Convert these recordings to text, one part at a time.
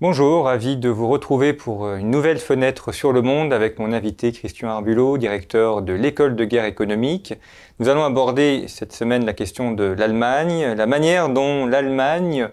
Bonjour, ravi de vous retrouver pour une nouvelle fenêtre sur le monde avec mon invité Christian Arbulot, directeur de l'École de guerre économique. Nous allons aborder cette semaine la question de l'Allemagne, la manière dont l'Allemagne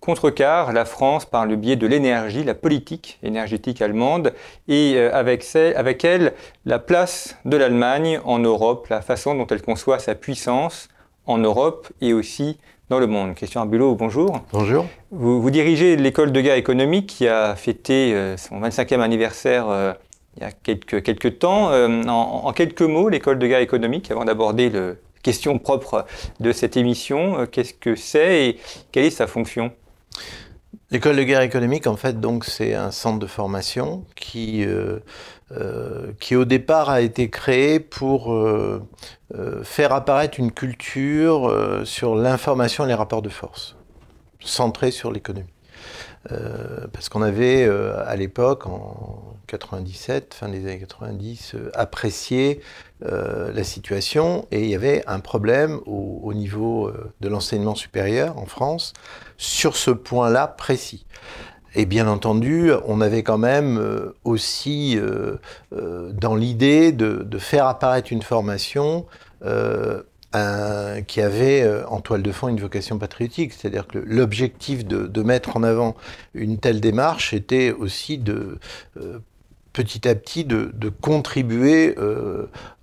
contrecarre la France par le biais de l'énergie, la politique énergétique allemande, et avec elle la place de l'Allemagne en Europe, la façon dont elle conçoit sa puissance en Europe et aussi dans le monde. Christian Arbulot, bonjour. Bonjour. Vous dirigez l'École de guerre économique qui a fêté son 25e anniversaire il y a quelques temps. En quelques mots, l'École de guerre économique, avant d'aborder la question propre de cette émission, qu'est-ce que c'est et quelle est sa fonction ? L'École de guerre économique, en fait, donc, c'est un centre de formation qui au départ a été créé pour faire apparaître une culture sur l'information et les rapports de force, centrée sur l'économie. Parce qu'on avait, à l'époque, en 97, fin des années 90, apprécié la situation, et il y avait un problème au niveau de l'enseignement supérieur en France sur ce point-là précis. Et bien entendu, on avait quand même aussi dans l'idée de faire apparaître une formation qui avait en toile de fond une vocation patriotique. C'est-à-dire que l'objectif de mettre en avant une telle démarche était aussi petit à petit de contribuer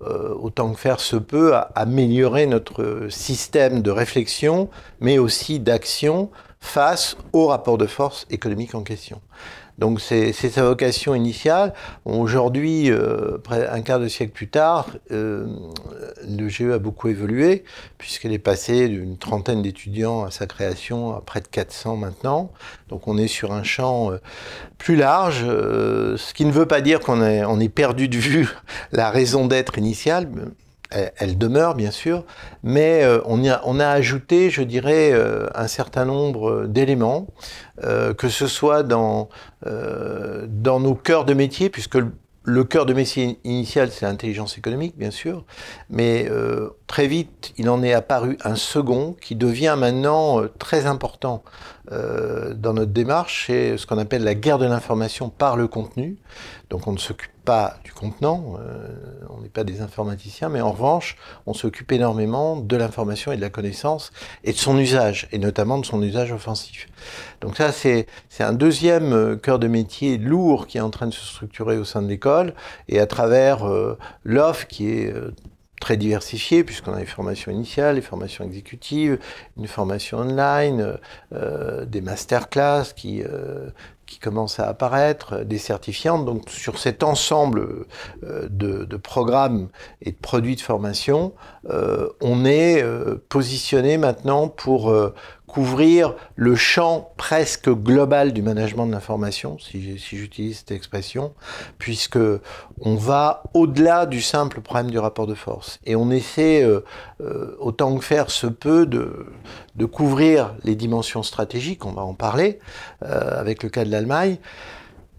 autant que faire se peut à améliorer notre système de réflexion, mais aussi d'action face au rapport de force économique en question. Donc c'est sa vocation initiale. Aujourd'hui, un quart de siècle plus tard, le GE a beaucoup évolué, puisqu'elle est passée d'une trentaine d'étudiants à sa création à près de 400 maintenant. Donc on est sur un champ plus large, ce qui ne veut pas dire qu'on ait perdu de vue la raison d'être initiale. Elle demeure, bien sûr, mais on a ajouté, je dirais, un certain nombre d'éléments, que ce soit dans nos cœurs de métier, puisque le cœur de métier initial, c'est l'intelligence économique, bien sûr, mais très vite, il en est apparu un second qui devient maintenant très important dans notre démarche, c'est ce qu'on appelle la guerre de l'information par le contenu. Donc on ne s'occupe pas du contenant, on n'est pas des informaticiens, mais en revanche, on s'occupe énormément de l'information et de la connaissance et de son usage, et notamment de son usage offensif. Donc ça, c'est un deuxième cœur de métier lourd qui est en train de se structurer au sein de l'école, et à travers l'offre qui est très diversifiée, puisqu'on a les formations initiales, les formations exécutives, une formation online, des masterclass qui commencent à apparaître, des certifiantes. Donc sur cet ensemble de programmes et de produits de formation, on est positionné maintenant pour couvrir le champ presque global du management de l'information, si j'utilise cette expression, puisque on va au-delà du simple problème du rapport de force. Et on essaie, autant que faire se peut, de couvrir les dimensions stratégiques, on va en parler, avec le cas de l'Allemagne,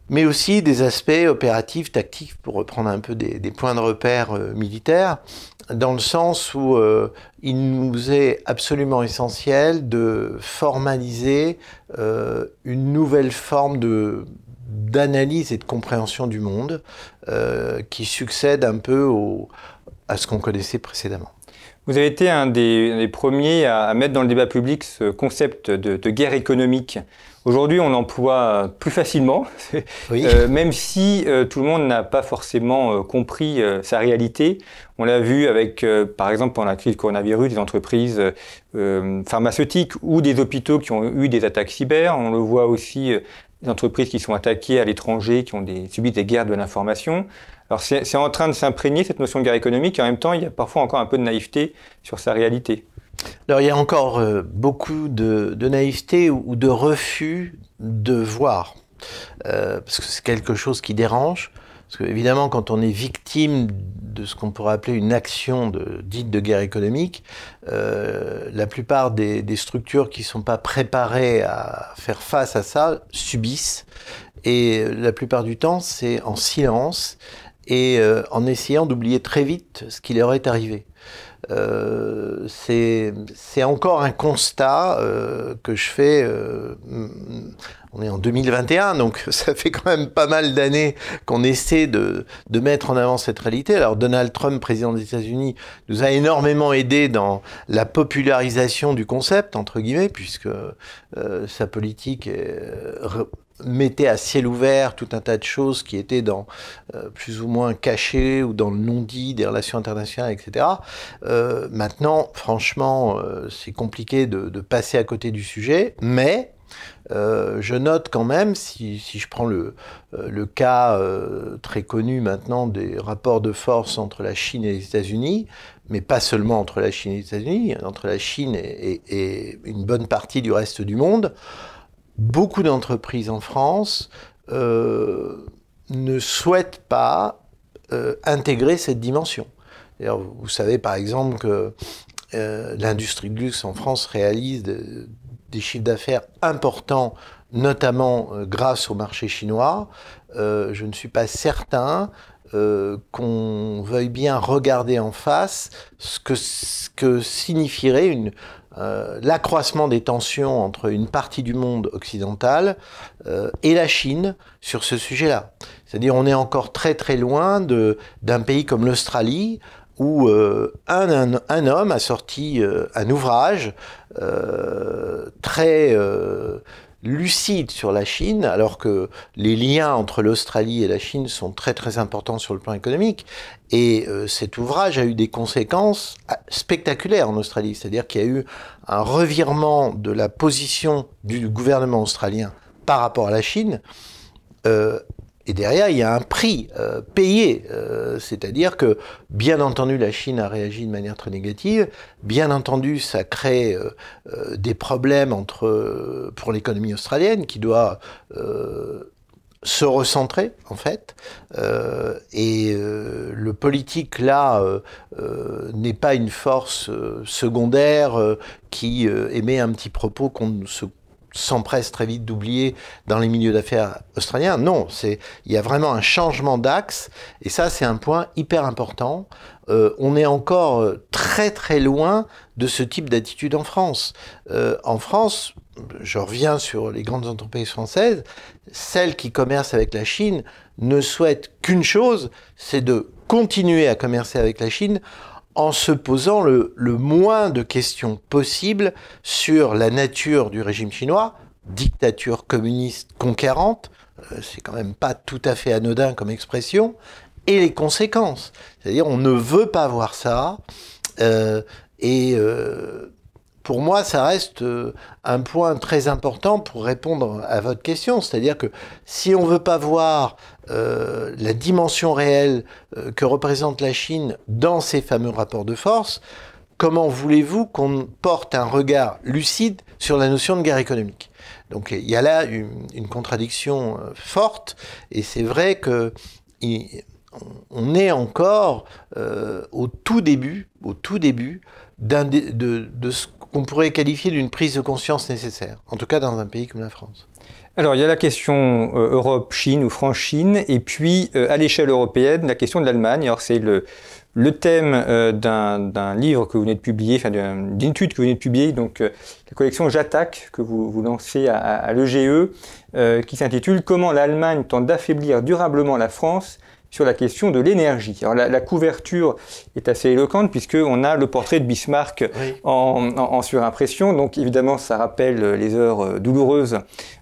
mais aussi des aspects opératifs, tactiques, pour reprendre un peu des points de repère militaires, dans le sens où il nous est absolument essentiel de formaliser une nouvelle forme d'analyse et de compréhension du monde qui succède un peu à ce qu'on connaissait précédemment. Vous avez été un des premiers à mettre dans le débat public ce concept de guerre économique. Aujourd'hui, on l'emploie plus facilement, oui. Même si tout le monde n'a pas forcément compris sa réalité. On l'a vu avec, par exemple, pendant la crise du coronavirus, des entreprises pharmaceutiques ou des hôpitaux qui ont eu des attaques cyber. On le voit aussi, des entreprises qui sont attaquées à l'étranger, qui ont subi des guerres de l'information. Alors c'est en train de s'imprégner, cette notion de guerre économique, et en même temps, il y a parfois encore un peu de naïveté sur sa réalité. Alors il y a encore beaucoup de naïveté ou de refus de voir, parce que c'est quelque chose qui dérange. Parce que évidemment, quand on est victime de ce qu'on pourrait appeler une action dite de guerre économique, la plupart des structures qui ne sont pas préparées à faire face à ça subissent. Et la plupart du temps, c'est en silence et en essayant d'oublier très vite ce qui leur est arrivé. C'est encore un constat que je fais on est en 2021, donc ça fait quand même pas mal d'années qu'on essaie de mettre en avant cette réalité. Alors Donald Trump, président des États-Unis, nous a énormément aidé dans la popularisation du concept, entre guillemets, puisque sa politique mettait à ciel ouvert tout un tas de choses qui étaient plus ou moins cachées ou dans le non-dit des relations internationales, etc. Maintenant, franchement, c'est compliqué de passer à côté du sujet, mais je note quand même, si je prends le cas très connu maintenant des rapports de force entre la Chine et les États-Unis, mais pas seulement entre la Chine et les États-Unis, entre la Chine et une bonne partie du reste du monde, beaucoup d'entreprises en France ne souhaitent pas intégrer cette dimension. Vous savez par exemple que l'industrie de luxe en France réalise des chiffres d'affaires importants, notamment grâce au marché chinois. Je ne suis pas certain qu'on veuille bien regarder en face ce que signifierait l'accroissement des tensions entre une partie du monde occidental et la Chine sur ce sujet-là. C'est-à-dire on est encore très très loin d'un pays comme l'Australie, où un homme a sorti un ouvrage très lucide sur la Chine, alors que les liens entre l'Australie et la Chine sont très très importants sur le plan économique. Et cet ouvrage a eu des conséquences spectaculaires en Australie, c'est-à-dire qu'il y a eu un revirement de la position du gouvernement australien par rapport à la Chine. Et derrière, il y a un prix payé, c'est-à-dire que, bien entendu, la Chine a réagi de manière très négative, bien entendu, ça crée des problèmes pour l'économie australienne qui doit se recentrer, en fait, et le politique, là, n'est pas une force secondaire qui émet un petit propos qu'on s'empresse très vite d'oublier dans les milieux d'affaires australiens. Non, il y a vraiment un changement d'axe, et ça, c'est un point hyper important. On est encore très très loin de ce type d'attitude en France. En France, je reviens sur les grandes entreprises françaises, celles qui commercent avec la Chine ne souhaitent qu'une chose, c'est de continuer à commercer avec la Chine en se posant le moins de questions possible sur la nature du régime chinois, dictature communiste conquérante, c'est quand même pas tout à fait anodin comme expression, et les conséquences. C'est-à-dire on ne veut pas voir ça, pour moi, ça reste un point très important pour répondre à votre question. C'est-à-dire que si on ne veut pas voir la dimension réelle que représente la Chine dans ces fameux rapports de force, comment voulez-vous qu'on porte un regard lucide sur la notion de guerre économique? Donc il y a là une contradiction forte, et c'est vrai que on est encore au tout début de ce qu'on pourrait qualifier d'une prise de conscience nécessaire, en tout cas dans un pays comme la France. Alors, il y a la question Europe-Chine ou France-Chine, et puis à l'échelle européenne, la question de l'Allemagne. Alors, c'est le thème d'un livre que vous venez de publier, enfin d'une étude que vous venez de publier, donc la collection J'attaque, que vous lancez à l'EGE, qui s'intitule « Comment l'Allemagne tente d'affaiblir durablement la France ?» sur la question de l'énergie. Alors la couverture est assez éloquente puisqu'on a le portrait de Bismarck en surimpression. Donc évidemment, ça rappelle les heures douloureuses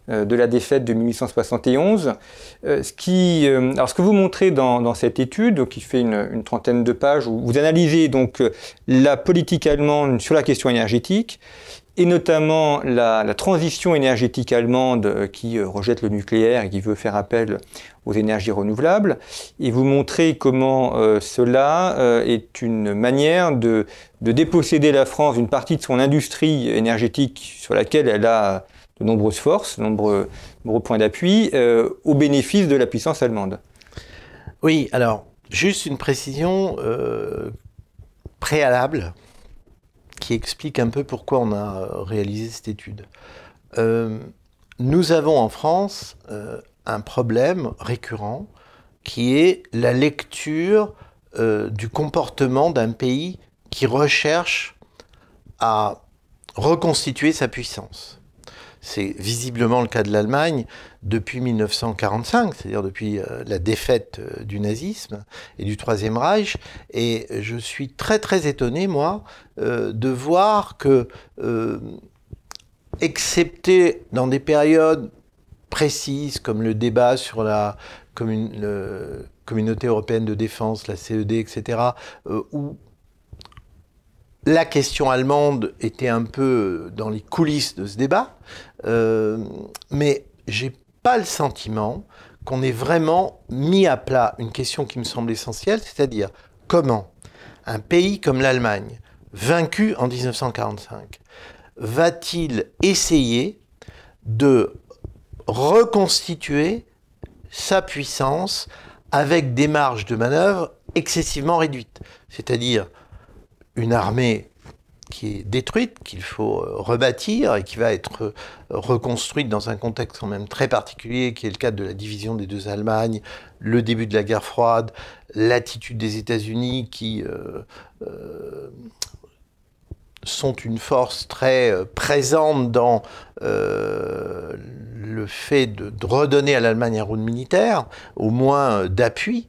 de la défaite de 1871. Alors ce que vous montrez dans cette étude, qui fait une trentaine de pages, où vous analysez donc la politique allemande sur la question énergétique, et notamment la transition énergétique allemande qui rejette le nucléaire et qui veut faire appel aux énergies renouvelables. Et vous montrez comment cela est une manière de déposséder la France d'une partie de son industrie énergétique sur laquelle elle a de nombreuses forces, de nombreux points d'appui, au bénéfice de la puissance allemande. Oui, alors, juste une précision préalable qui explique un peu pourquoi on a réalisé cette étude. Nous avons en France un problème récurrent qui est la lecture du comportement d'un pays qui recherche à reconstituer sa puissance. c'est visiblement le cas de l'Allemagne depuis 1945, c'est-à-dire depuis la défaite du nazisme et du Troisième Reich. Et je suis très très étonné, moi, de voir que, excepté dans des périodes précises, comme le débat sur la Communauté européenne de défense, la CED, etc., où la question allemande était un peu dans les coulisses de ce débat, mais j'ai pas le sentiment qu'on ait vraiment mis à plat une question qui me semble essentielle, c'est-à-dire comment un pays comme l'Allemagne, vaincu en 1945, va-t-il essayer de reconstituer sa puissance avec des marges de manœuvre excessivement réduites, c'est-à-dire une armée qui est détruite, qu'il faut rebâtir et qui va être reconstruite dans un contexte quand même très particulier, qui est le cadre de la division des deux Allemagnes, le début de la guerre froide, l'attitude des États-Unis qui sont une force très présente dans le fait de redonner à l'Allemagne un rôle militaire, au moins d'appui,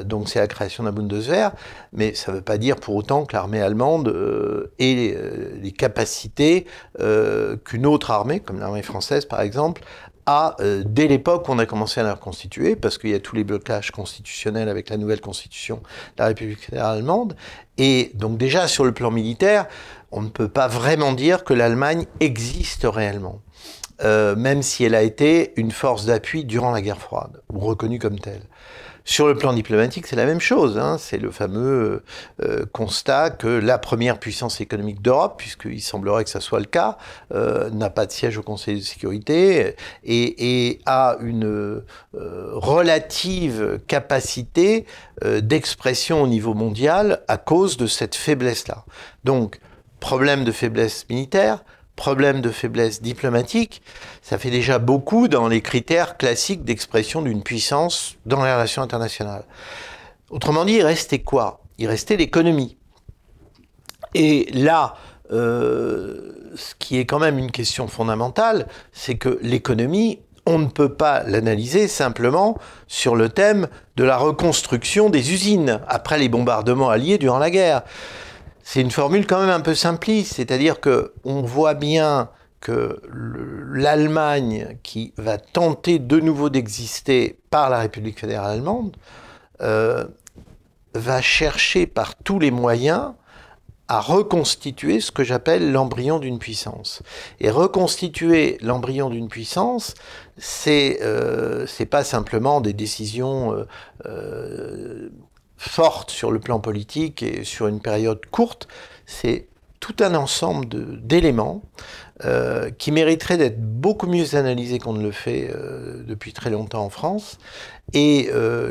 donc c'est la création d'un Bundeswehr, mais ça ne veut pas dire pour autant que l'armée allemande ait les capacités qu'une autre armée, comme l'armée française par exemple, a dès l'époque où on a commencé à la reconstituer, parce qu'il y a tous les blocages constitutionnels avec la nouvelle constitution de la République fédérale allemande, et donc déjà sur le plan militaire, on ne peut pas vraiment dire que l'Allemagne existe réellement, même si elle a été une force d'appui durant la guerre froide, ou reconnue comme telle. Sur le plan diplomatique, c'est la même chose, hein. C'est le fameux constat que la première puissance économique d'Europe, puisqu'il semblerait que ça soit le cas, n'a pas de siège au Conseil de sécurité et a une relative capacité d'expression au niveau mondial à cause de cette faiblesse-là. Donc, problème de faiblesse militaire, problème de faiblesse diplomatique, ça fait déjà beaucoup dans les critères classiques d'expression d'une puissance dans les relations internationales. Autrement dit, il restait quoi? Il restait l'économie. Et là, ce qui est quand même une question fondamentale, c'est que l'économie, on ne peut pas l'analyser simplement sur le thème de la reconstruction des usines après les bombardements alliés durant la guerre. C'est une formule quand même un peu simpliste, c'est-à-dire qu'on voit bien que l'Allemagne, qui va tenter de nouveau d'exister par la République fédérale allemande, va chercher par tous les moyens à reconstituer ce que j'appelle l'embryon d'une puissance. Et reconstituer l'embryon d'une puissance, c'est pas simplement des décisions forte sur le plan politique et sur une période courte, c'est tout un ensemble d'éléments qui mériteraient d'être beaucoup mieux analysés qu'on ne le fait depuis très longtemps en France et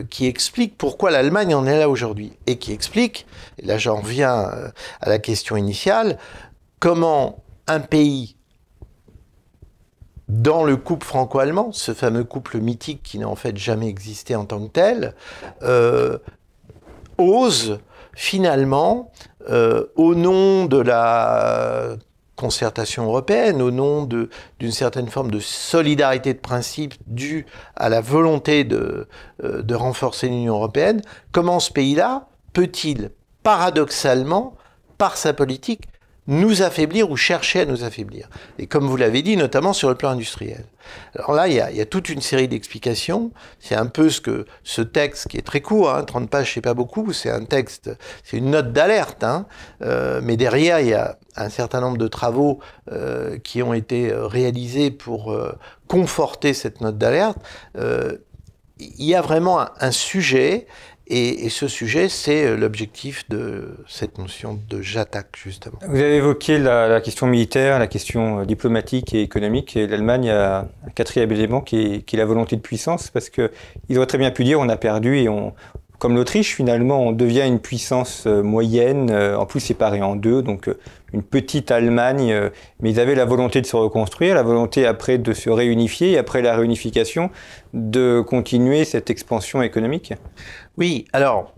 qui expliquent pourquoi l'Allemagne en est là aujourd'hui et qui expliquent, et là j'en reviens à la question initiale, comment un pays dans le couple franco-allemand, ce fameux couple mythique qui n'a en fait jamais existé en tant que tel, ose finalement, au nom de la concertation européenne, au nom d'une certaine forme de solidarité de principe due à la volonté de renforcer l'Union européenne, comment ce pays-là peut-il, paradoxalement, par sa politique, nous affaiblir ou chercher à nous affaiblir. Et comme vous l'avez dit, notamment sur le plan industriel. Alors là, il y a toute une série d'explications. C'est un peu ce que ce texte, qui est très court, hein, 30 pages, c'est pas beaucoup, c'est un texte, c'est une note d'alerte, hein, mais derrière, il y a un certain nombre de travaux qui ont été réalisés pour conforter cette note d'alerte. Il y a vraiment un sujet. Et ce sujet, c'est l'objectif de cette notion de j'attaque, justement. Vous avez évoqué la question militaire, la question diplomatique et économique. Et l'Allemagne a un quatrième élément qui est la volonté de puissance, parce qu'ils auraient très bien pu dire on a perdu et comme l'Autriche, finalement, on devient une puissance moyenne, en plus séparée en deux, donc une petite Allemagne, mais ils avaient la volonté de se reconstruire, la volonté après de se réunifier, et après la réunification, de continuer cette expansion économique. Oui, alors,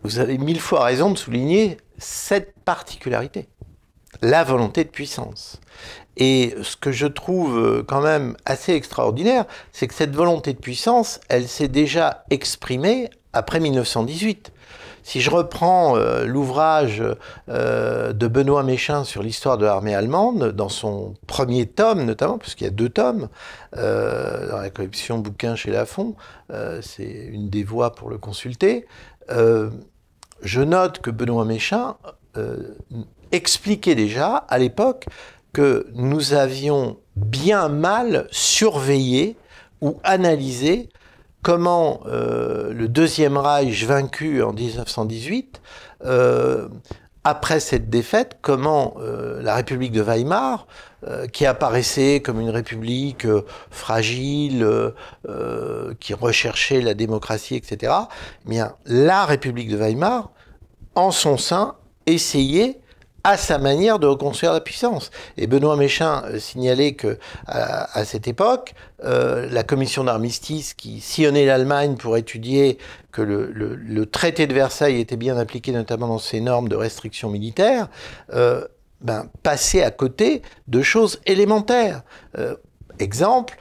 vous avez 1000 fois raison de souligner cette particularité. la volonté de puissance. Et ce que je trouve quand même assez extraordinaire, c'est que cette volonté de puissance, elle s'est déjà exprimée après 1918. Si je reprends l'ouvrage de Benoît Méchain sur l'histoire de l'armée allemande, dans son premier tome notamment, puisqu'il y a 2 tomes, dans la collection bouquins chez Lafon, c'est une des voies pour le consulter, je note que Benoît Méchain expliquait déjà à l'époque que nous avions bien mal surveillé ou analysé comment le Deuxième Reich vaincu en 1918, après cette défaite, comment la République de Weimar, qui apparaissait comme une république fragile, qui recherchait la démocratie, etc., eh bien, la République de Weimar, en son sein, essayait à sa manière de reconstruire la puissance. Et Benoît Méchain signalait que à cette époque, la commission d'armistice qui sillonnait l'Allemagne pour étudier que le traité de Versailles était bien appliqué, notamment dans ses normes de restriction militaire, passait à côté de choses élémentaires. Exemple,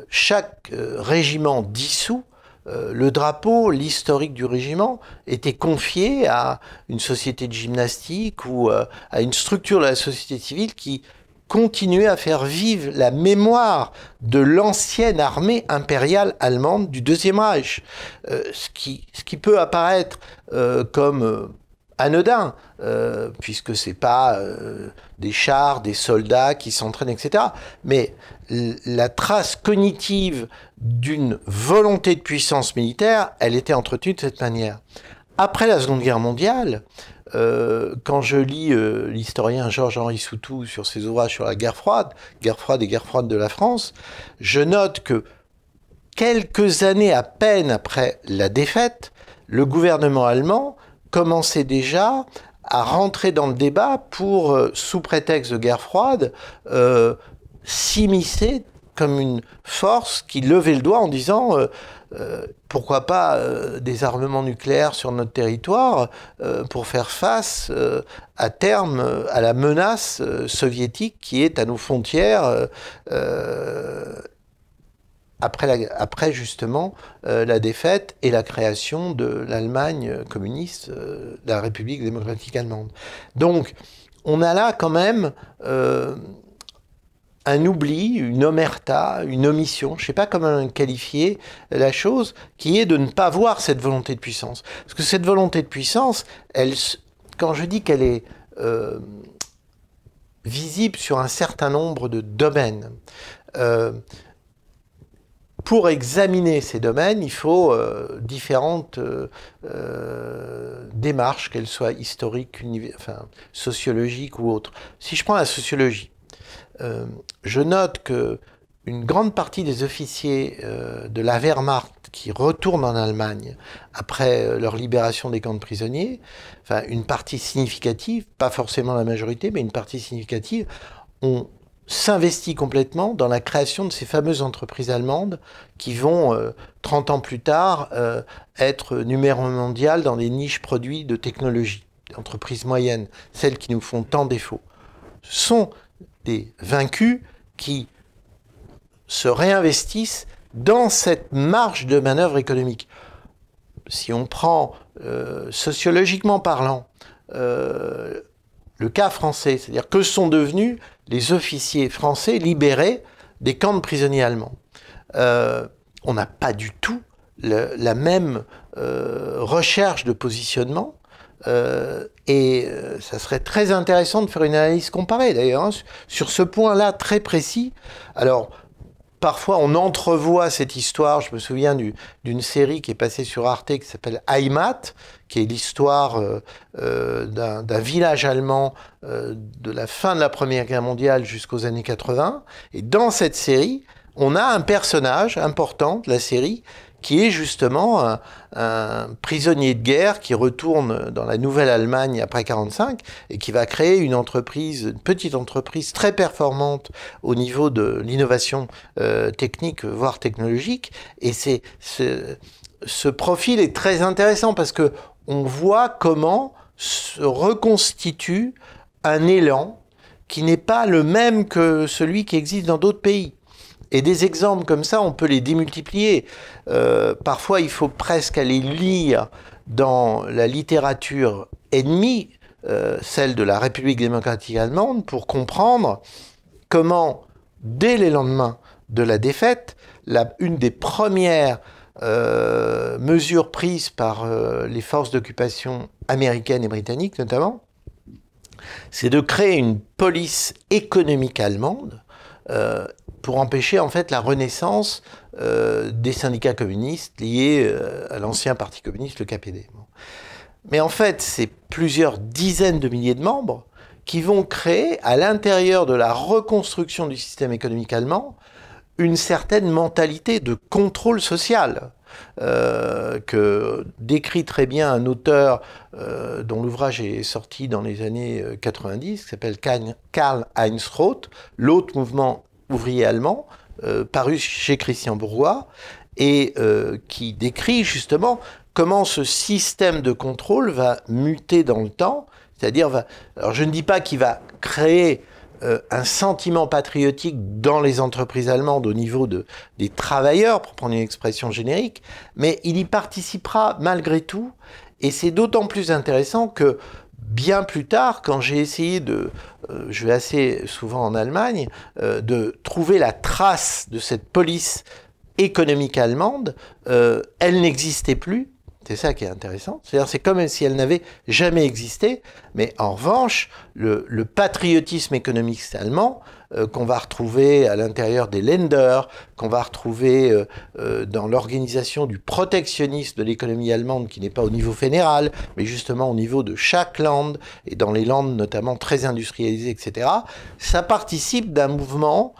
chaque régiment dissous, le drapeau, l'historique du régiment, était confié à une société de gymnastique ou à une structure de la société civile qui continuait à faire vivre la mémoire de l'ancienne armée impériale allemande du Deuxième Reich. Ce qui peut apparaître comme anodin, puisque c'est pas des chars, des soldats qui s'entraînent, etc. Mais la trace cognitive d'une volonté de puissance militaire, elle était entretenue de cette manière. Après la Seconde Guerre mondiale, quand je lis l'historien Georges-Henri Soutou sur ses ouvrages sur la guerre froide et guerre froide de la France, je note que quelques années à peine après la défaite, le gouvernement allemand commençait déjà à rentrer dans le débat pour, sous prétexte de guerre froide, s'immiscer comme une force qui levait le doigt en disant pourquoi pas des armements nucléaires sur notre territoire pour faire face à terme à la menace soviétique qui est à nos frontières après justement la défaite et la création de l'Allemagne communiste, de la République démocratique allemande. Donc on a là quand même un oubli, une omerta, une omission, je ne sais pas comment qualifier la chose, qui est de ne pas voir cette volonté de puissance. Parce que cette volonté de puissance, quand je dis qu'elle est visible sur un certain nombre de domaines, pour examiner ces domaines, il faut différentes démarches, qu'elles soient historiques, sociologiques ou autres. Si je prends la sociologie, je note qu'une grande partie des officiers de la Wehrmacht qui retournent en Allemagne après leur libération des camps de prisonniers, enfin une partie significative, pas forcément la majorité, mais une partie significative, ont s'investit complètement dans la création de ces fameuses entreprises allemandes qui vont, 30 ans plus tard, être numéro mondial dans des niches produits de technologie, entreprises moyennes, celles qui nous font tant défaut. Ce sont des vaincus qui se réinvestissent dans cette marge de manœuvre économique. Si on prend, sociologiquement parlant, le cas français, c'est-à-dire que sont devenus les officiers français libérés des camps de prisonniers allemands. On n'a pas du tout la même recherche de positionnement et ça serait très intéressant de faire une analyse comparée d'ailleurs hein, sur ce point-là très précis. Alors, parfois, on entrevoit cette histoire. Je me souviens d'une série qui est passée sur Arte qui s'appelle Heimat, qui est l'histoire d'un village allemand de la fin de la Première Guerre mondiale jusqu'aux années 80. Et dans cette série, on a un personnage important de la série qui est justement un prisonnier de guerre qui retourne dans la Nouvelle-Allemagne après 1945 et qui va créer une petite entreprise très performante au niveau de l'innovation technique, voire technologique. Et ce profil est très intéressant parce que on voit comment se reconstitue un élan qui n'est pas le même que celui qui existe dans d'autres pays. Et des exemples comme ça, on peut les démultiplier. Parfois, il faut presque aller lire dans la littérature ennemie, celle de la République démocratique allemande, pour comprendre comment, dès les lendemains de la défaite, une des premières mesures prises par les forces d'occupation américaines et britanniques notamment, c'est de créer une police économique allemande pour empêcher en fait la renaissance des syndicats communistes liés à l'ancien parti communiste, le KPD. Bon. Mais en fait, c'est plusieurs dizaines de milliers de membres qui vont créer, à l'intérieur de la reconstruction du système économique allemand, une certaine mentalité de contrôle social. Que décrit très bien un auteur dont l'ouvrage est sorti dans les années 90, qui s'appelle Karl-Heinz Roth, l'autre mouvement ouvrier allemand, paru chez Christian Bourgois, et qui décrit justement comment ce système de contrôle va muter dans le temps, c'est-à-dire, alors je ne dis pas qu'il va créer un sentiment patriotique dans les entreprises allemandes au niveau des travailleurs, pour prendre une expression générique, mais il y participera malgré tout, et c'est d'autant plus intéressant que bien plus tard, quand j'ai essayé je vais assez souvent en Allemagne, de trouver la trace de cette police économique allemande, elle n'existait plus. C'est ça qui est intéressant. C'est-à-dire, c'est comme si elle n'avait jamais existé. Mais en revanche, le patriotisme économique allemand, qu'on va retrouver à l'intérieur des Länder, qu'on va retrouver dans l'organisation du protectionnisme de l'économie allemande, qui n'est pas au niveau fédéral, mais justement au niveau de chaque land, et dans les landes notamment très industrialisées, etc., ça participe d'un mouvement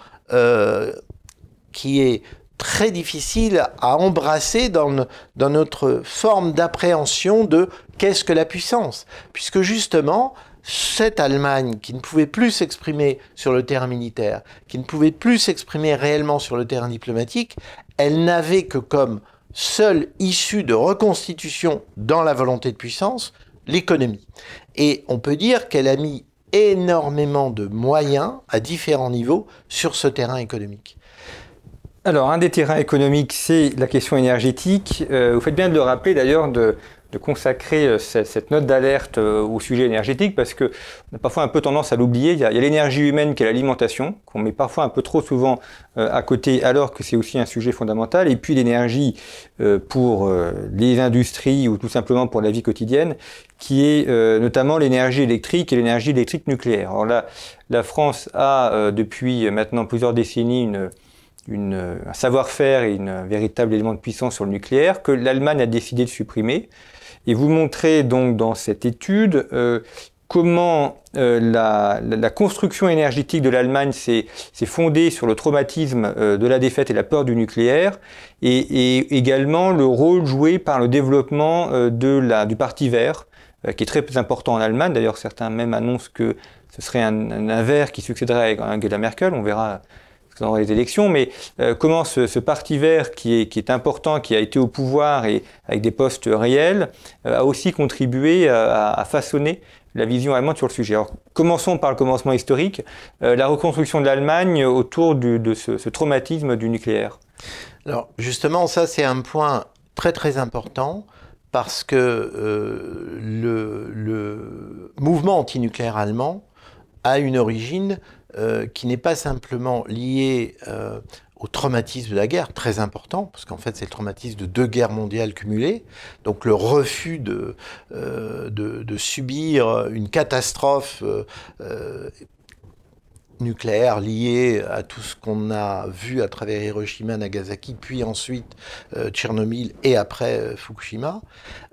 qui est très difficile à embrasser dans notre forme d'appréhension de qu'est-ce que la puissance. Puisque justement, cette Allemagne qui ne pouvait plus s'exprimer sur le terrain militaire, qui ne pouvait plus s'exprimer réellement sur le terrain diplomatique, elle n'avait que comme seule issue de reconstitution dans la volonté de puissance, l'économie. Et on peut dire qu'elle a mis énormément de moyens à différents niveaux sur ce terrain économique. Alors, un des terrains économiques, c'est la question énergétique. Vous faites bien de le rappeler d'ailleurs, de consacrer cette note d'alerte au sujet énergétique, parce qu'on a parfois un peu tendance à l'oublier. Il y a l'énergie humaine qui est l'alimentation, qu'on met parfois un peu trop souvent à côté, alors que c'est aussi un sujet fondamental. Et puis l'énergie pour les industries ou tout simplement pour la vie quotidienne, qui est notamment l'énergie électrique et l'énergie électrique nucléaire. Alors là, la France a depuis maintenant plusieurs décennies un savoir-faire et un véritable élément de puissance sur le nucléaire que l'Allemagne a décidé de supprimer. Et vous montrez donc dans cette étude comment la construction énergétique de l'Allemagne s'est fondée sur le traumatisme de la défaite et la peur du nucléaire, et également le rôle joué par le développement du Parti vert, qui est très important en Allemagne. D'ailleurs, certains même annoncent que ce serait un vert qui succéderait à Angela Merkel. On verra dans les élections, mais comment ce parti vert qui est important, qui a été au pouvoir et avec des postes réels, a aussi contribué à façonner la vision allemande sur le sujet. Alors, commençons par le commencement historique, la reconstruction de l'Allemagne autour de ce traumatisme du nucléaire. Alors, justement, ça, c'est un point très très important, parce que le mouvement antinucléaire allemand a une origine qui n'est pas simplement lié au traumatisme de la guerre, très important, parce qu'en fait c'est le traumatisme de 2 guerres mondiales cumulées, donc le refus de subir une catastrophe nucléaire liée à tout ce qu'on a vu à travers Hiroshima, Nagasaki, puis ensuite Tchernobyl et après Fukushima.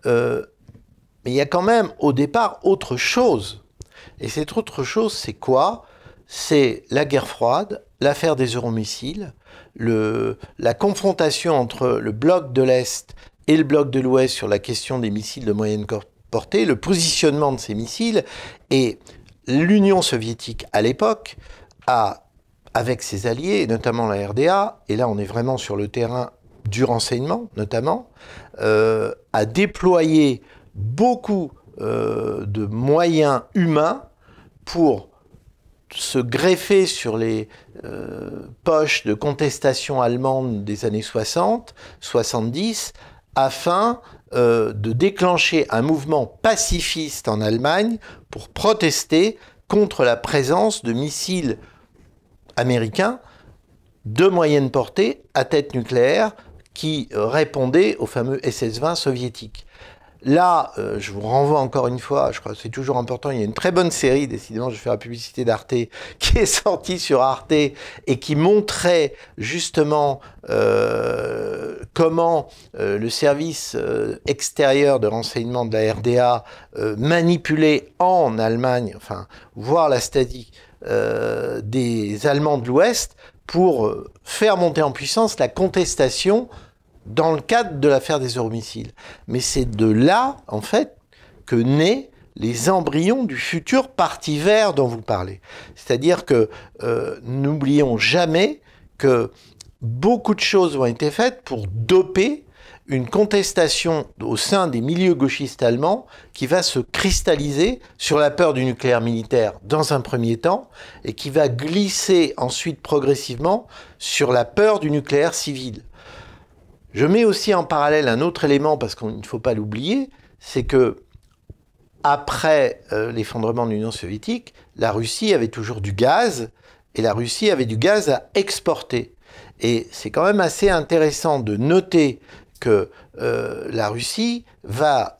Mais il y a quand même au départ autre chose. Et cette autre chose, c'est quoi? C'est la guerre froide, l'affaire des euromissiles, la confrontation entre le bloc de l'Est et le bloc de l'Ouest sur la question des missiles de moyenne portée, le positionnement de ces missiles, et l'Union soviétique à l'époque avec ses alliés, et notamment la RDA, et là on est vraiment sur le terrain du renseignement notamment, a déployé beaucoup de moyens humains pour se greffer sur les poches de contestation allemande des années 60, 70, afin de déclencher un mouvement pacifiste en Allemagne pour protester contre la présence de missiles américains de moyenne portée à tête nucléaire qui répondaient au fameux SS-20 soviétique. Là, je vous renvoie encore une fois, je crois que c'est toujours important, il y a une très bonne série, décidément je fais la publicité d'Arte, qui est sortie sur Arte et qui montrait justement comment le service extérieur de renseignement de la RDA manipulait en Allemagne, enfin, voire la Stasi, des Allemands de l'Ouest pour faire monter en puissance la contestation dans le cadre de l'affaire des euromissiles. Mais c'est de là, en fait, que naissent les embryons du futur parti vert dont vous parlez. C'est-à-dire que n'oublions jamais que beaucoup de choses ont été faites pour doper une contestation au sein des milieux gauchistes allemands qui va se cristalliser sur la peur du nucléaire militaire dans un premier temps et qui va glisser ensuite progressivement sur la peur du nucléaire civil. Je mets aussi en parallèle un autre élément, parce qu'il ne faut pas l'oublier, c'est que après l'effondrement de l'Union soviétique, la Russie avait toujours du gaz, et la Russie avait du gaz à exporter. Et c'est quand même assez intéressant de noter que la Russie va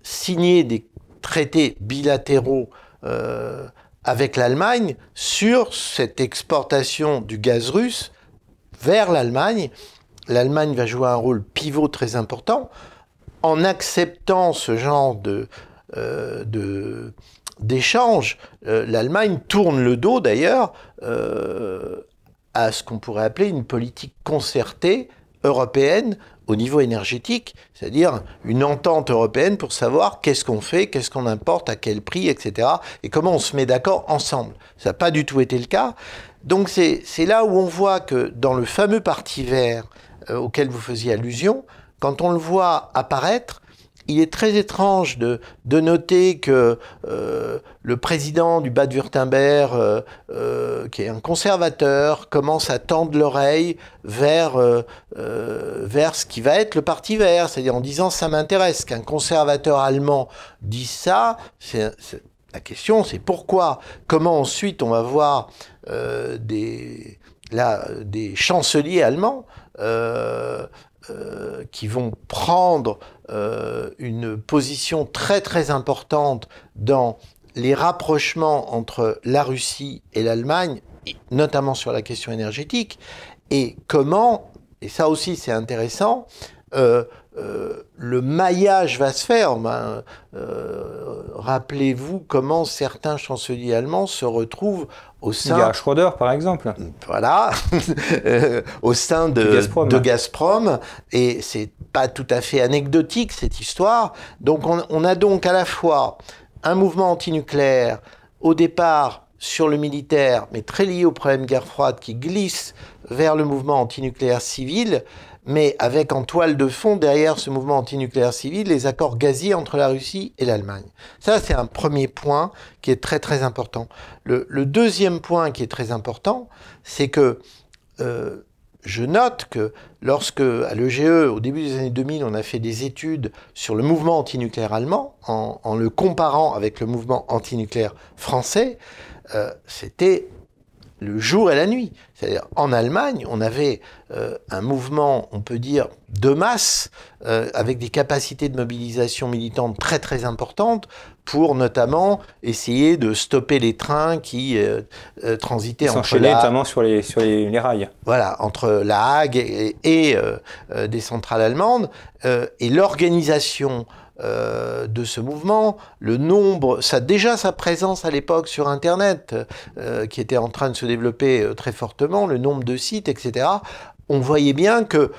signer des traités bilatéraux avec l'Allemagne sur cette exportation du gaz russe vers l'Allemagne. L'Allemagne va jouer un rôle pivot très important en acceptant ce genre d'échange. L'Allemagne tourne le dos d'ailleurs à ce qu'on pourrait appeler une politique concertée européenne au niveau énergétique, c'est-à-dire une entente européenne pour savoir qu'est-ce qu'on fait, qu'est-ce qu'on importe, à quel prix, etc. et comment on se met d'accord ensemble. Ça n'a pas du tout été le cas. Donc c'est là où on voit que dans le fameux parti vert auquel vous faisiez allusion, quand on le voit apparaître, il est très étrange de noter que le président du Bade-Wurtemberg, qui est un conservateur, commence à tendre l'oreille vers ce qui va être le Parti vert, c'est-à-dire en disant « ça m'intéresse ». Qu'un conservateur allemand dise ça, la question c'est pourquoi. Comment ensuite on va voir des chanceliers allemands qui vont prendre une position très très importante dans les rapprochements entre la Russie et l'Allemagne, notamment sur la question énergétique, et comment, et ça aussi c'est intéressant, le maillage va se faire. Rappelez-vous comment certains chanceliers allemands se retrouvent au sein... Gerhard Schröder, par exemple. Voilà, au sein de Gazprom. Et c'est pas tout à fait anecdotique, cette histoire. Donc on a donc à la fois un mouvement antinucléaire, au départ sur le militaire, mais très lié au problème guerre froide, qui glisse vers le mouvement antinucléaire civil, mais avec en toile de fond, derrière ce mouvement antinucléaire civil, les accords gaziers entre la Russie et l'Allemagne. Ça, c'est un premier point qui est très très important. Le deuxième point qui est très important, c'est que je note que lorsque, à l'EGE, au début des années 2000, on a fait des études sur le mouvement antinucléaire allemand, en le comparant avec le mouvement antinucléaire français, c'était le jour et la nuit. C'est-à-dire, en Allemagne, on avait un mouvement, on peut dire, de masse, avec des capacités de mobilisation militante très très importantes, pour notamment essayer de stopper les trains qui transitaient entre notamment sur les rails. Voilà, entre La Hague et des centrales allemandes, et l'organisation de ce mouvement, le nombre, déjà sa présence à l'époque sur Internet, qui était en train de se développer très fortement, le nombre de sites, etc., on voyait bien que,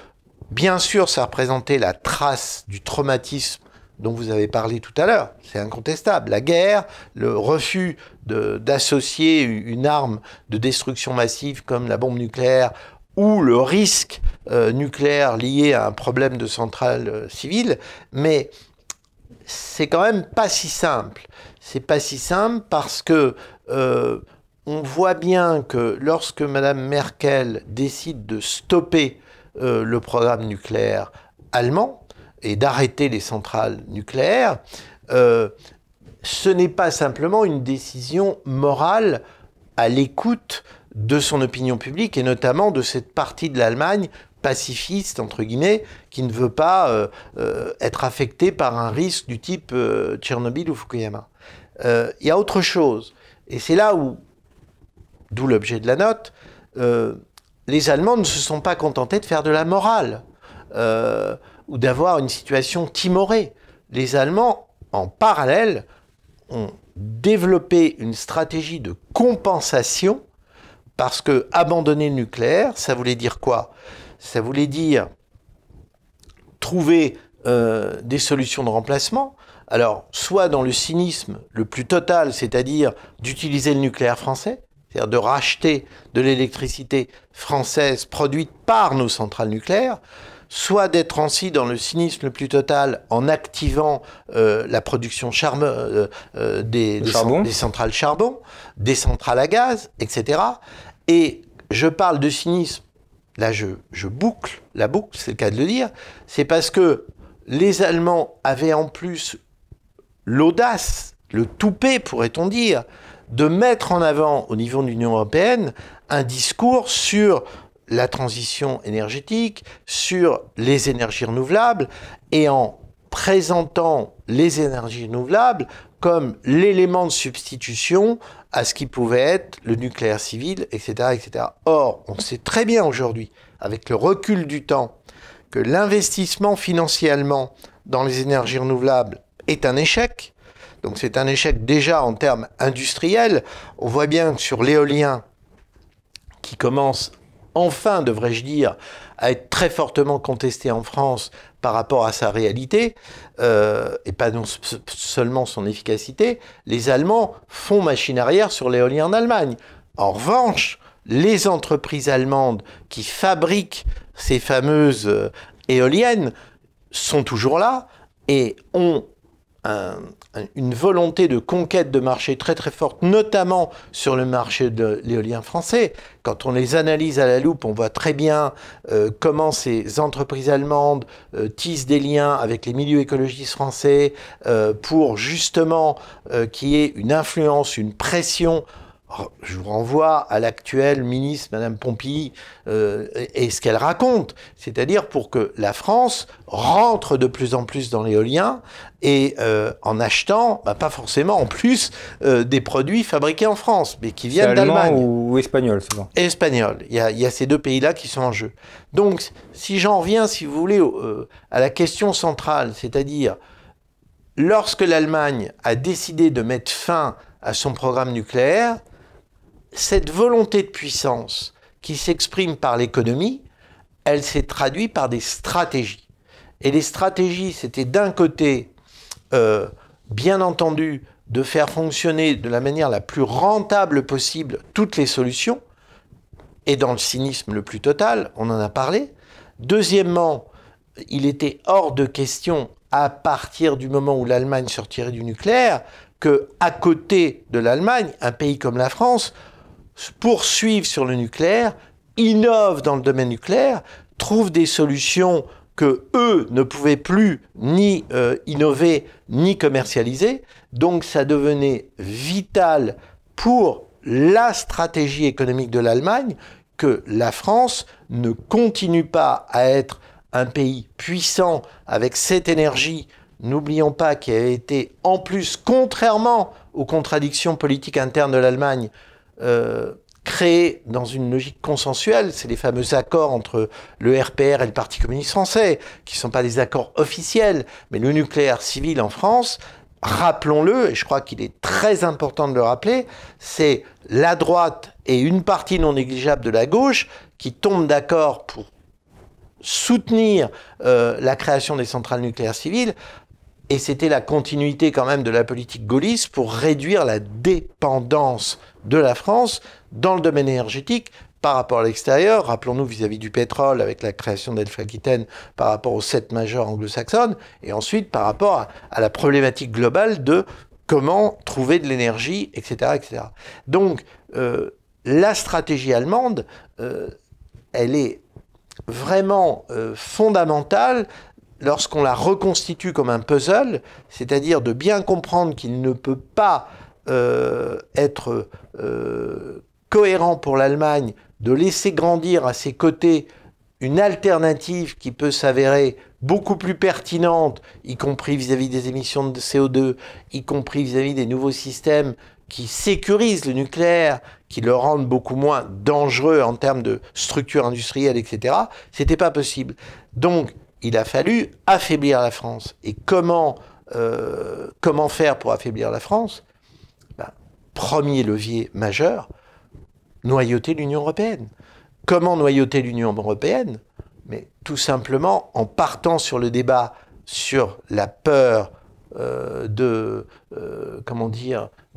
bien sûr, ça représentait la trace du traumatisme dont vous avez parlé tout à l'heure, c'est incontestable. La guerre, le refus d'associer une arme de destruction massive comme la bombe nucléaire ou le risque nucléaire lié à un problème de centrale civile, mais c'est quand même pas si simple. C'est pas si simple parce que on voit bien que lorsque Mme Merkel décide de stopper le programme nucléaire allemand et d'arrêter les centrales nucléaires, ce n'est pas simplement une décision morale à l'écoute de son opinion publique et notamment de cette partie de l'Allemagne pacifiste, entre guillemets, qui ne veut pas être affectée par un risque du type Tchernobyl ou Fukuyama. Il y a autre chose, et c'est là où, d'où l'objet de la note, les Allemands ne se sont pas contentés de faire de la morale ou d'avoir une situation timorée. Les Allemands, en parallèle, ont développé une stratégie de compensation parce que abandonner le nucléaire, ça voulait dire quoi? Ça voulait dire trouver des solutions de remplacement. Alors, soit dans le cynisme le plus total, c'est-à-dire d'utiliser le nucléaire français, c'est-à-dire de racheter de l'électricité française produite par nos centrales nucléaires, soit d'être ainsi dans le cynisme le plus total en activant la production des centrales charbon, des centrales à gaz, etc. Et je parle de cynisme, là je boucle la boucle, c'est le cas de le dire, c'est parce que les Allemands avaient en plus l'audace, le toupet pourrait-on dire, de mettre en avant au niveau de l'Union européenne un discours sur la transition énergétique, sur les énergies renouvelables, et en présentant les énergies renouvelables comme l'élément de substitution à ce qui pouvait être le nucléaire civil, etc., etc. Or, on sait très bien aujourd'hui, avec le recul du temps, que l'investissement financier allemand dans les énergies renouvelables est un échec. Donc c'est un échec déjà en termes industriels. On voit bien que sur l'éolien, qui commence enfin, devrais-je dire, à être très fortement contesté en France par rapport à sa réalité, et pas non seulement son efficacité, les Allemands font machine arrière sur l'éolien en Allemagne. En revanche, les entreprises allemandes qui fabriquent ces fameuses éoliennes sont toujours là et ont une volonté de conquête de marché très très forte, notamment sur le marché de l'éolien français. Quand on les analyse à la loupe, on voit très bien comment ces entreprises allemandes tissent des liens avec les milieux écologistes français pour justement qu'il y ait une influence, une pression. Je vous renvoie à l'actuelle ministre, Madame Pompili, et ce qu'elle raconte, c'est-à-dire pour que la France rentre de plus en plus dans l'éolien et en achetant, pas forcément en plus, des produits fabriqués en France, mais qui viennent d'Allemagne. Ou espagnol, souvent. Espagnol. Il y a ces deux pays-là qui sont en jeu. Donc, si j'en reviens, si vous voulez, à la question centrale, c'est-à-dire, lorsque l'Allemagne a décidé de mettre fin à son programme nucléaire, cette volonté de puissance qui s'exprime par l'économie, elle s'est traduite par des stratégies. Et les stratégies, c'était d'un côté, bien entendu, de faire fonctionner de la manière la plus rentable possible toutes les solutions, et dans le cynisme le plus total, on en a parlé. Deuxièmement, il était hors de question, à partir du moment où l'Allemagne sortirait du nucléaire, qu'à côté de l'Allemagne, un pays comme la France poursuivent sur le nucléaire, innovent dans le domaine nucléaire, trouvent des solutions que eux ne pouvaient plus ni innover ni commercialiser. Donc ça devenait vital pour la stratégie économique de l'Allemagne que la France ne continue pas à être un pays puissant avec cette énergie. N'oublions pas qu'il a été, en plus, contrairement aux contradictions politiques internes de l'Allemagne, créé dans une logique consensuelle, c'est les fameux accords entre le RPR et le Parti communiste français, qui ne sont pas des accords officiels, mais le nucléaire civil en France, rappelons-le, et je crois qu'il est très important de le rappeler, c'est la droite et une partie non négligeable de la gauche qui tombent d'accord pour soutenir la création des centrales nucléaires civiles. Et c'était la continuité quand même de la politique gaulliste pour réduire la dépendance de la France dans le domaine énergétique par rapport à l'extérieur. Rappelons-nous vis-à-vis du pétrole avec la création d'Elf-Aquitaine par rapport aux 7 majors anglo-saxonnes et ensuite par rapport à la problématique globale de comment trouver de l'énergie, etc., etc. Donc, la stratégie allemande, elle est vraiment fondamentale lorsqu'on la reconstitue comme un puzzle, c'est-à-dire de bien comprendre qu'il ne peut pas être cohérent pour l'Allemagne de laisser grandir à ses côtés une alternative qui peut s'avérer beaucoup plus pertinente, y compris vis-à-vis des émissions de CO2, y compris vis-à-vis des nouveaux systèmes qui sécurisent le nucléaire, qui le rendent beaucoup moins dangereux en termes de structure industrielle, etc. C'était pas possible. Donc, il a fallu affaiblir la France. Et comment faire pour affaiblir la France? Premier levier majeur, noyauter l'Union européenne. Comment noyauter l'Union européenne? Mais tout simplement en partant sur le débat sur la peur de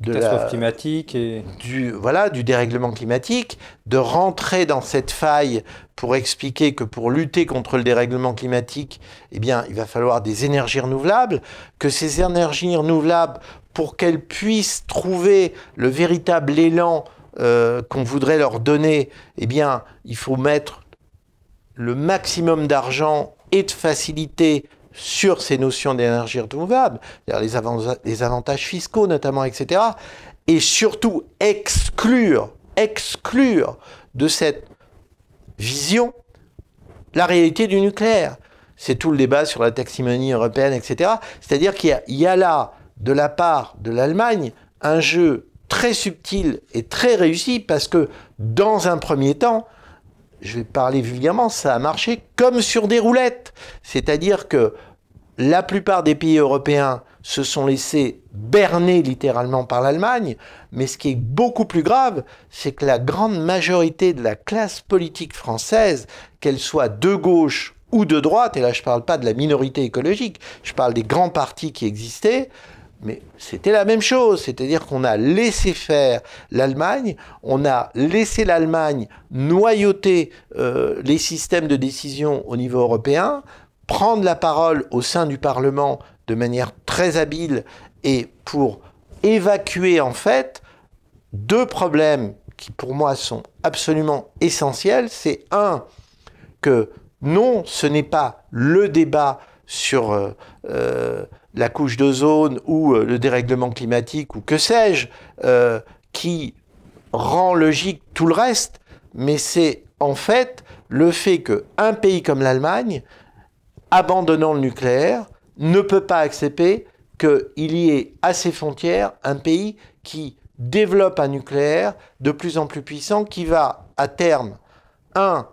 catastrophe climatique et du dérèglement climatique, de rentrer dans cette faille pour expliquer que pour lutter contre le dérèglement climatique, eh bien, il va falloir des énergies renouvelables, que ces énergies renouvelables, pour qu'elles puissent trouver le véritable élan qu'on voudrait leur donner, eh bien, il faut mettre le maximum d'argent et de facilité sur ces notions d'énergie renouvelable, les avantages fiscaux notamment, etc. Et surtout exclure de cette vision la réalité du nucléaire. C'est tout le débat sur la taxonomie européenne, etc. C'est-à-dire qu'il y a là, de la part de l'Allemagne, un jeu très subtil et très réussi parce que, dans un premier temps, je vais parler vulgairement, ça a marché comme sur des roulettes. C'est-à-dire que la plupart des pays européens se sont laissés berner littéralement par l'Allemagne, mais ce qui est beaucoup plus grave, c'est que la grande majorité de la classe politique française, qu'elle soit de gauche ou de droite, et là je ne parle pas de la minorité écologique, je parle des grands partis qui existaient, mais c'était la même chose, c'est-à-dire qu'on a laissé faire l'Allemagne, on a laissé l'Allemagne noyauter les systèmes de décision au niveau européen, prendre la parole au sein du Parlement de manière très habile et pour évacuer en fait deux problèmes qui pour moi sont absolument essentiels. C'est un, que non, ce n'est pas le débat sur la couche d'ozone ou le dérèglement climatique ou que sais-je qui rend logique tout le reste, mais c'est en fait le fait qu'un pays comme l'Allemagne, abandonnant le nucléaire, ne peut pas accepter qu'il y ait à ses frontières un pays qui développe un nucléaire de plus en plus puissant qui va, à terme,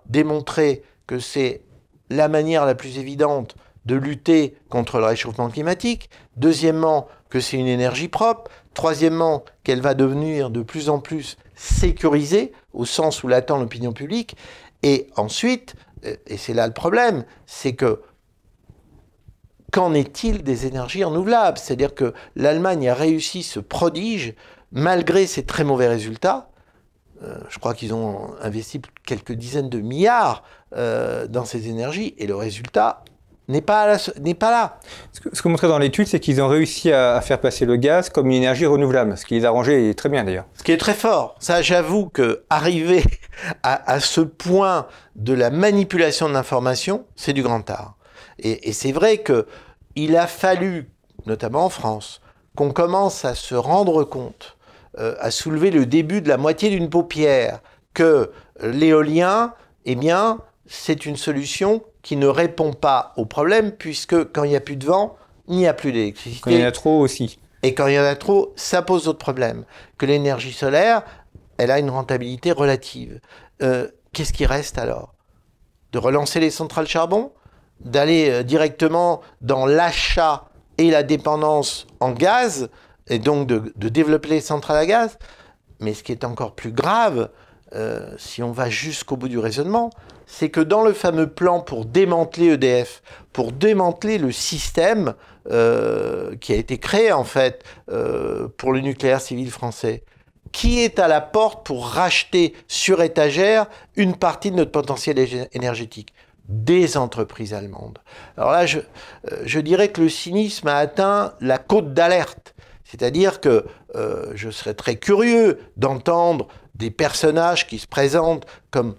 démontrer que c'est la manière la plus évidente de lutter contre le réchauffement climatique. Deuxièmement, que c'est une énergie propre. Troisièmement, qu'elle va devenir de plus en plus sécurisée, au sens où l'attend l'opinion publique. Et ensuite, et c'est là le problème, c'est que qu'en est-il des énergies renouvelables? C'est-à-dire que l'Allemagne a réussi ce prodige malgré ses très mauvais résultats. Je crois qu'ils ont investi quelques dizaines de milliards dans ces énergies et le résultat n'est pas là. Ce que montrait dans l'étude, c'est qu'ils ont réussi à faire passer le gaz comme une énergie renouvelable, ce qui les arrangeait très bien d'ailleurs. Ce qui est très fort. Ça, j'avoue qu'arriver à ce point de la manipulation de l'information, c'est du grand art. Et c'est vrai qu'il a fallu, notamment en France, qu'on commence à se rendre compte, à soulever le début de la moitié d'une paupière, que l'éolien, eh bien, c'est une solution qui ne répond pas au problème, puisque quand il n'y a plus de vent, il n'y a plus d'électricité. Quand il y en a trop aussi. Et quand il y en a trop, ça pose d'autres problèmes. Que l'énergie solaire, elle a une rentabilité relative. Qu'est-ce qui reste alors? De relancer les centrales charbon? D'aller directement dans l'achat et la dépendance en gaz, et donc de développer les centrales à gaz? Mais ce qui est encore plus grave, si on va jusqu'au bout du raisonnement, c'est que dans le fameux plan pour démanteler EDF, pour démanteler le système qui a été créé en fait pour le nucléaire civil français, qui est à la porte pour racheter sur étagère une partie de notre potentiel énergétique? Des entreprises allemandes. Alors là, je dirais que le cynisme a atteint la cote d'alerte. C'est-à-dire que je serais très curieux d'entendre des personnages qui se présentent comme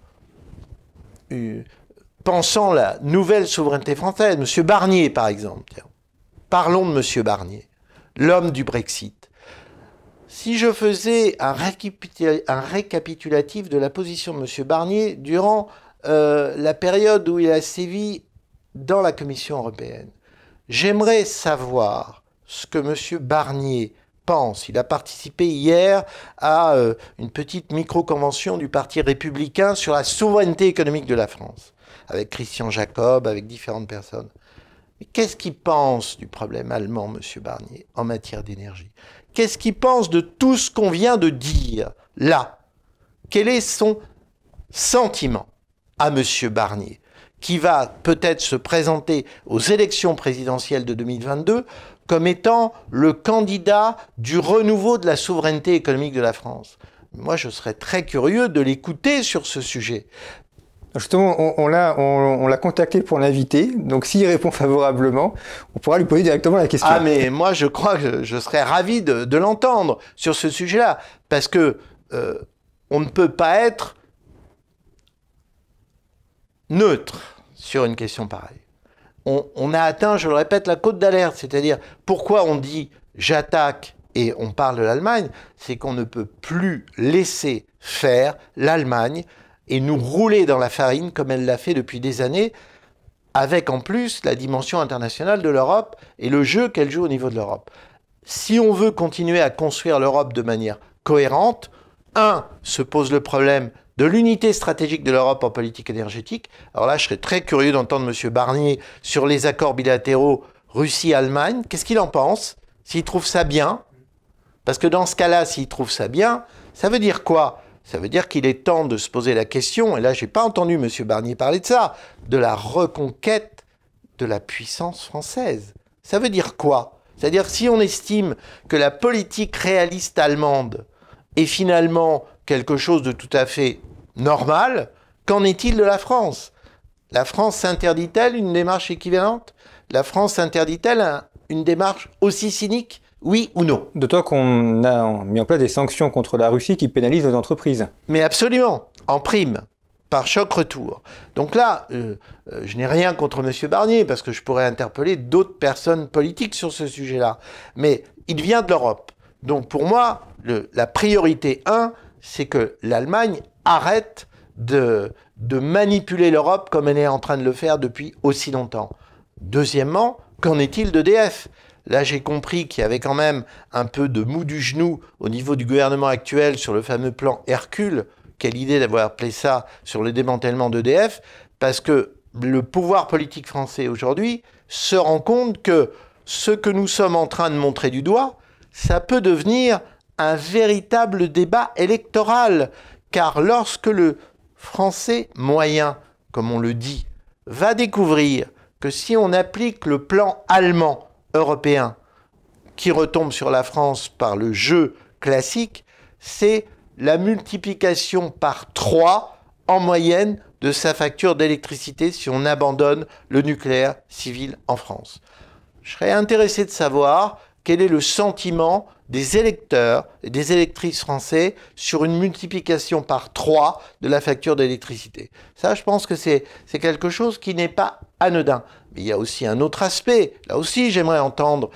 pensant la nouvelle souveraineté française. Monsieur Barnier, par exemple. Tiens. Parlons de Monsieur Barnier, l'homme du Brexit. Si je faisais un récapitulatif de la position de Monsieur Barnier durant la période où il a sévi dans la Commission européenne, j'aimerais savoir ce que M. Barnier pense. Il a participé hier à une petite micro-convention du Parti républicain sur la souveraineté économique de la France, avec Christian Jacob, avec différentes personnes. Mais qu'est-ce qu'il pense du problème allemand, M. Barnier, en matière d'énergie? Qu'est-ce qu'il pense de tout ce qu'on vient de dire là? Quel est son sentiment à M. Barnier, qui va peut-être se présenter aux élections présidentielles de 2022 comme étant le candidat du renouveau de la souveraineté économique de la France? Moi, je serais très curieux de l'écouter sur ce sujet. Justement, on l'a contacté pour l'inviter, donc s'il répond favorablement, on pourra lui poser directement la question. Ah, mais moi, je crois que je serais ravi de l'entendre sur ce sujet-là, parce que on ne peut pas être neutre sur une question pareille. On a atteint, je le répète, la cote d'alerte, c'est-à-dire pourquoi on dit « j'attaque » et on parle de l'Allemagne, c'est qu'on ne peut plus laisser faire l'Allemagne et nous rouler dans la farine comme elle l'a fait depuis des années, avec en plus la dimension internationale de l'Europe et le jeu qu'elle joue au niveau de l'Europe. Si on veut continuer à construire l'Europe de manière cohérente, se pose le problème de l'unité stratégique de l'Europe en politique énergétique. Alors là, je serais très curieux d'entendre M. Barnier sur les accords bilatéraux Russie-Allemagne. Qu'est-ce qu'il en pense? S'il trouve ça bien? Parce que dans ce cas-là, s'il trouve ça bien, ça veut dire quoi? Ça veut dire qu'il est temps de se poser la question, et là, je n'ai pas entendu M. Barnier parler de ça, de la reconquête de la puissance française. Ça veut dire quoi? C'est-à-dire, si on estime que la politique réaliste allemande est finalement quelque chose de tout à fait normal, qu'en est-il de la France? La France s'interdit-elle une démarche équivalente? La France s'interdit-elle une démarche aussi cynique? Oui ou non? D'autant qu'on a mis en place des sanctions contre la Russie qui pénalisent nos entreprises. Mais absolument, en prime, par choc retour. Donc là, je n'ai rien contre M. Barnier, parce que je pourrais interpeller d'autres personnes politiques sur ce sujet-là. Mais il vient de l'Europe. Donc pour moi, la priorité 1, c'est que l'Allemagne arrête de manipuler l'Europe comme elle est en train de le faire depuis aussi longtemps. Deuxièmement, qu'en est-il d'EDF? Là, j'ai compris qu'il y avait quand même un peu de mou du genou au niveau du gouvernement actuel sur le fameux plan Hercule. Quelle idée d'avoir appelé ça sur le démantèlement d'EDF, parce que le pouvoir politique français aujourd'hui se rend compte que ce que nous sommes en train de montrer du doigt, ça peut devenir un véritable débat électoral. Car lorsque le Français moyen, comme on le dit, va découvrir que si on applique le plan allemand européen qui retombe sur la France par le jeu classique, c'est la multiplication par 3 en moyenne de sa facture d'électricité si on abandonne le nucléaire civil en France. Je serais intéressé de savoir quel est le sentiment des électeurs et des électrices français sur une multiplication par 3 de la facture d'électricité. Ça, je pense que c'est quelque chose qui n'est pas anodin. Mais il y a aussi un autre aspect. Là aussi, j'aimerais entendre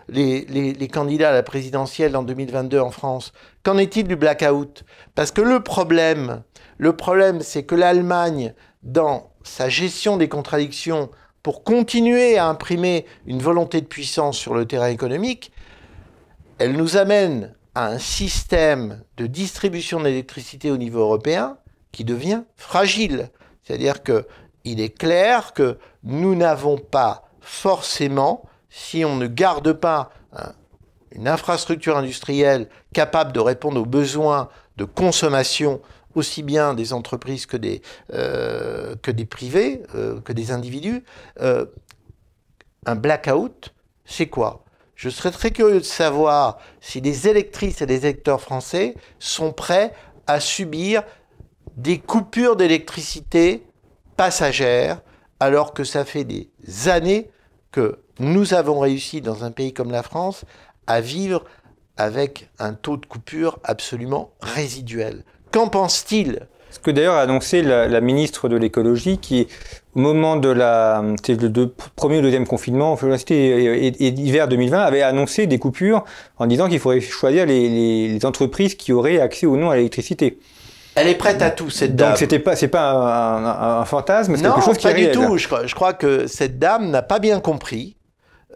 les candidats à la présidentielle en 2022 en France. Qu'en est-il du blackout? Parce que le problème, c'est que l'Allemagne, dans sa gestion des contradictions, pour continuer à imprimer une volonté de puissance sur le terrain économique, elle nous amène à un système de distribution d'électricité au niveau européen qui devient fragile. C'est-à-dire qu'il est clair que nous n'avons pas forcément, si on ne garde pas une infrastructure industrielle capable de répondre aux besoins de consommation aussi bien des entreprises que des privés, que des individus, un blackout, c'est quoi? Je serais très curieux de savoir si les électrices et les électeurs français sont prêts à subir des coupures d'électricité passagères, alors que ça fait des années que nous avons réussi dans un pays comme la France à vivre avec un taux de coupure absolument résiduel. Qu'en pense-t-il? Ce que d'ailleurs a annoncé la ministre de l'écologie qui, au moment de le premier ou deuxième confinement, c'était hiver 2020, avait annoncé des coupures en disant qu'il faudrait choisir les entreprises qui auraient accès ou non à l'électricité. Elle est prête à tout, cette dame. Donc c'est pas un fantasme, c'est quelque chose qui est réel. Non, pas du tout. Je crois que cette dame n'a pas bien compris.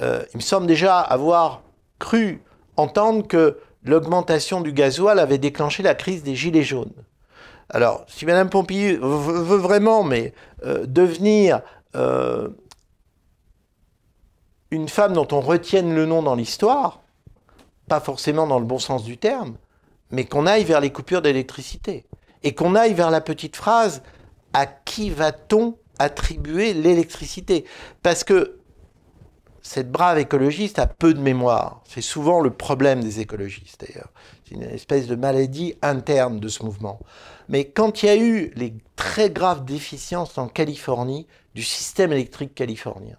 Il me semble déjà avoir cru entendre que l'augmentation du gasoil avait déclenché la crise des gilets jaunes. Alors, si Mme Pompili veut vraiment devenir une femme dont on retienne le nom dans l'histoire, pas forcément dans le bon sens du terme, mais qu'on aille vers les coupures d'électricité. Et qu'on aille vers la petite phrase « à qui va-t-on attribuer l'électricité ?» Parce que cette brave écologiste a peu de mémoire. C'est souvent le problème des écologistes, d'ailleurs. C'est une espèce de maladie interne de ce mouvement. Mais quand il y a eu les très graves déficiences en Californie du système électrique californien,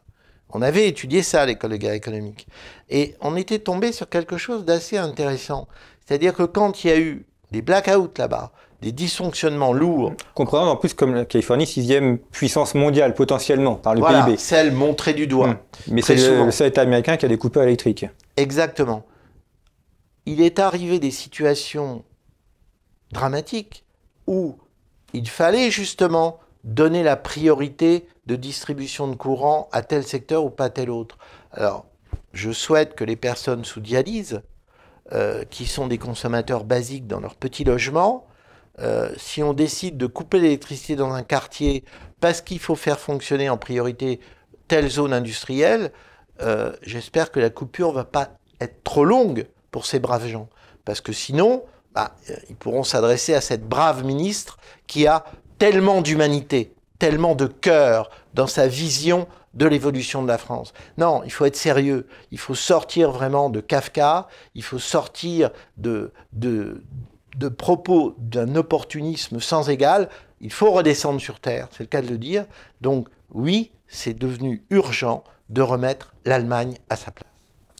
on avait étudié ça à l'école de guerre économique. Et on était tombé sur quelque chose d'assez intéressant. C'est-à-dire que quand il y a eu des blackouts là-bas, des dysfonctionnements lourds. Comprenant en plus comme la Californie, 6e puissance mondiale potentiellement par le voilà, PIB. Celle montrée du doigt. Mais c'est le seul État américain qui a des coupures électriques. Exactement. Il est arrivé des situations dramatiques où il fallait justement donner la priorité de distribution de courant à tel secteur ou pas tel autre. Alors, je souhaite que les personnes sous dialyse, qui sont des consommateurs basiques dans leur petit logement, si on décide de couper l'électricité dans un quartier parce qu'il faut faire fonctionner en priorité telle zone industrielle, j'espère que la coupure ne va pas être trop longue pour ces braves gens. Parce que sinon, ils pourront s'adresser à cette brave ministre qui a tellement d'humanité, tellement de cœur dans sa vision de l'évolution de la France. Non, il faut être sérieux. Il faut sortir vraiment de Kafka. Il faut sortir de propos d'un opportunisme sans égal. Il faut redescendre sur Terre, c'est le cas de le dire. Donc oui, c'est devenu urgent de remettre l'Allemagne à sa place.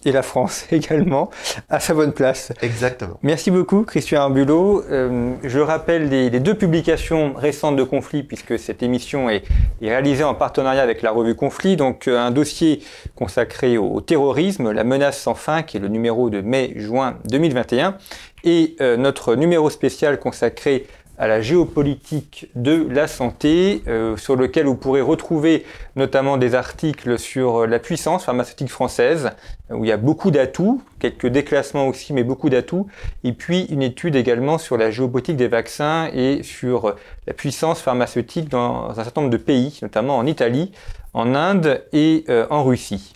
Et la France également à sa bonne place. Exactement. Merci beaucoup Christian Arbulot. Je rappelle les deux publications récentes de Conflit, puisque cette émission est réalisée en partenariat avec la revue Conflit. Donc un dossier consacré au terrorisme, la menace sans fin, qui est le numéro de mai-juin 2021, et notre numéro spécial consacré à la géopolitique de la santé, sur lequel vous pourrez retrouver notamment des articles sur la puissance pharmaceutique française, où il y a beaucoup d'atouts, quelques déclassements aussi, mais beaucoup d'atouts, et puis une étude également sur la géopolitique des vaccins et sur la puissance pharmaceutique dans un certain nombre de pays, notamment en Italie, en Inde et en Russie.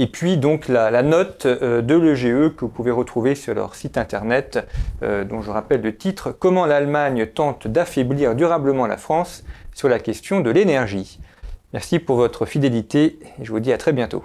Et puis donc la note de l'EGE que vous pouvez retrouver sur leur site internet, dont je rappelle le titre « Comment l'Allemagne tente d'affaiblir durablement la France sur la question de l'énergie ». Merci pour votre fidélité et je vous dis à très bientôt.